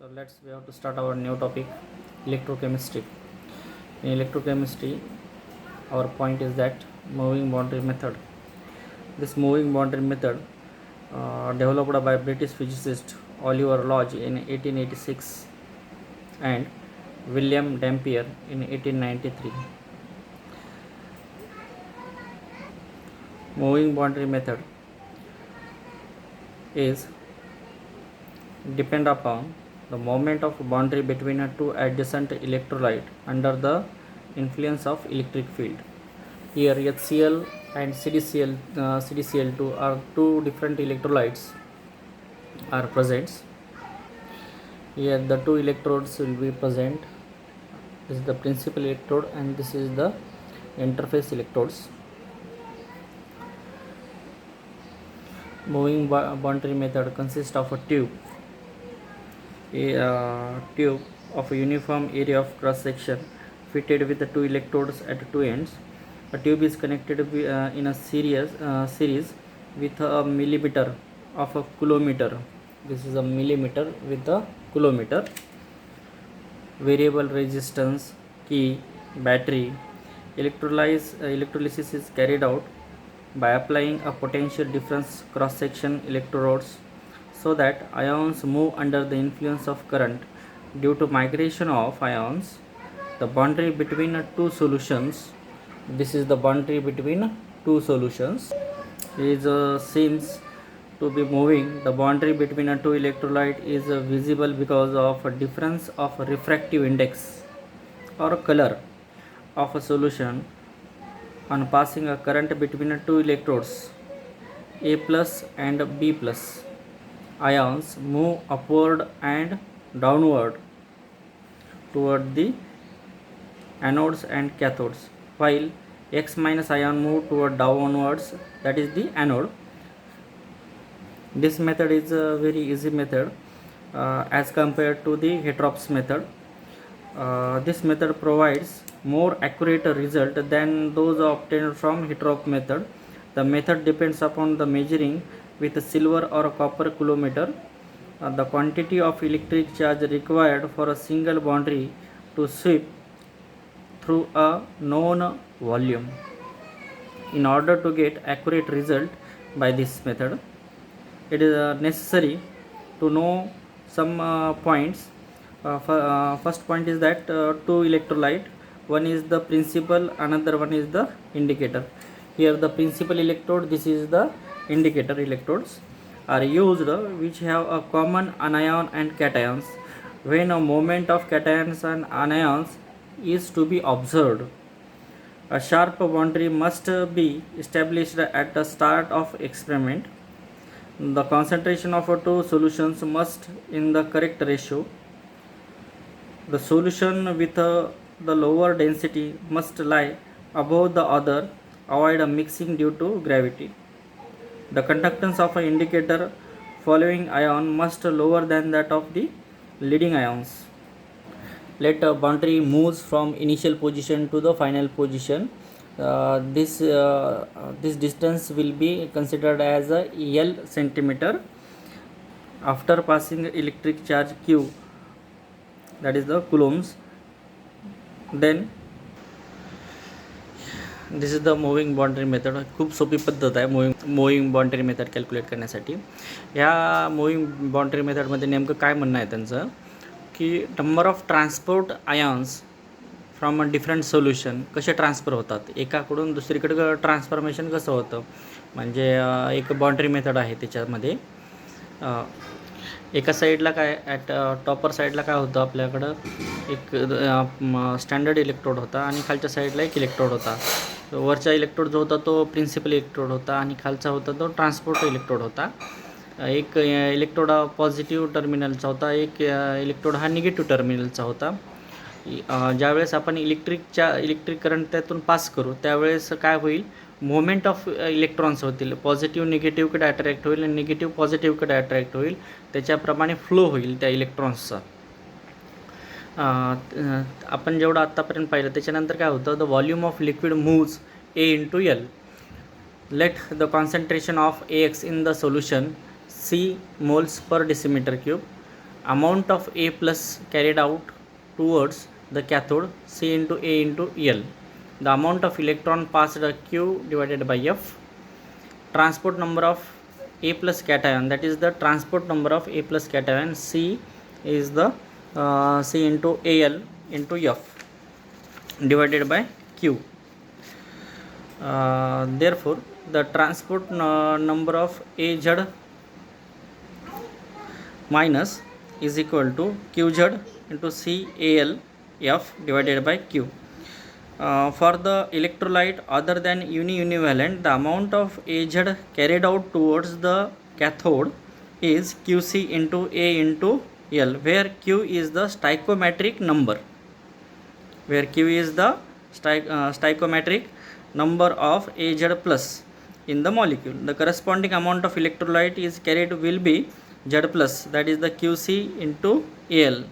So we have to start our new topic, electrochemistry. In electrochemistry, our point is that moving boundary method. This moving boundary method, developed by British physicist Oliver Lodge in 1886 and William Dampier in 1893. Moving boundary method is depend upon the moment of boundary between two adjacent electrolyte under the influence of electric field. Here HCl and CdCl2 are two different electrolytes are present. Here the two electrodes will be present. This is the principal electrode and this is the interface electrodes. Moving boundary method consists of a tube of a uniform area of cross section fitted with the two electrodes at two ends. A tube is connected in a series with a millimeter of a coulometer. This is a millimeter with a coulometer. Variable resistance, key, battery. Electrolysis is carried out by applying a potential difference cross section electrodes so that ions move under the influence of current. Due to migration of ions, the boundary between two solutions, this is the boundary between two solutions, seems to be moving. The boundary between a two electrolyte is visible because of a difference of refractive index or color of a solution on passing a current between two electrodes A plus and B plus. Ions move upward and downward toward the anodes and cathodes, while X minus ion move toward downwards, that is the anode. This method is a very easy method as compared to the Heterops method. This method provides more accurate result than those obtained from Heterops method. The method depends upon the measuring with a silver or a copper coulometer the quantity of electric charge required for a single boundary to sweep through a known volume. In order to get accurate result by this method, it is necessary to know some points. First point is that two electrolyte, one is the principal, another one is the indicator. Here the principal electrode, this is the indicator electrodes are used which have a common anion and cations. When a moment of cations and anions is to be observed, a sharp boundary must be established at the start of experiment. The concentration of two solutions must in the correct ratio. The solution with the lower density must lie above the other, avoid a mixing due to gravity. The conductance of an indicator following ion must lower than that of the leading ions. Let a boundary moves from initial position to the final position. This distance will be considered as a L centimeter. After passing electric charge Q, that is the coulombs, then this is the moving boundary method. खूप सोपी पद्धत आहे moving boundary method calculate करण्यासाठी. ह्या moving boundary मेथडमध्ये नेमकं काय म्हणणं आहे त्यांचं की number of transport ions from a different solution कसे ट्रान्सफर होतात, एकाकडून दुसरीकडे ट्रान्सफॉर्मेशन कसं होतं. म्हणजे एक बाउंड्री मेथड आहे त्याच्यामध्ये. एका साईडला काय टॉपर साईडला काय होतं, आपल्याकडं एक स्टँडर्ड इलेक्ट्रोड होता आणि खालच्या साईडला एक इलेक्ट्रोड होता. वरचा इलेक्ट्रोड जो होता तो प्रिन्सिपल इलेक्ट्रोड होता आणि खालचा होता तो ट्रान्सपोर्ट इलेक्ट्रोड होता. एक इलेक्ट्रोड हा पॉझिटिव्ह टर्मिनलचा होता, एक इलेक्ट्रोड हा निगेटिव्ह टर्मिनलचा होता. ज्यावेळेस आपण इलेक्ट्रिक करंट त्यातून पास करू त्यावेळेस काय होईल, मोमेंट ऑफ इलेक्ट्रॉन्स होतील. पॉझिटिव्ह निगेटिव्हकडे अट्रॅक्ट होईल आणि निगेटिव्ह पॉझिटिव्हकडे अट्रॅक्ट होईल. त्याच्याप्रमाणे फ्लो होईल त्या इलेक्ट्रॉन्सचा. आपण जेवढं आत्तापर्यंत पाहिलं त्याच्यानंतर काय होतं, the volume of liquid moves A into L. Let the concentration of AX in the solution C moles per decimeter cube. amount of A plus carried out towards the cathode C into A into L. The amount of electron passed Q divided by F. Transport number of A plus cation, that is the transport number of A plus cation. C is the C into Al into F divided by Q. Therefore the transport number of Az minus is equal to Qz into Cal F divided by Q. For the electrolyte other than univalent, the amount of Az carried out towards the cathode is Qc into A into L, where Q is the stoichiometric number, stoichiometric number of Az plus in the molecule. The corresponding amount of electrolyte is carried will be Z plus, that is the Qc into Al.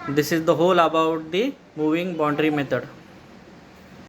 This is the whole about the moving boundary method.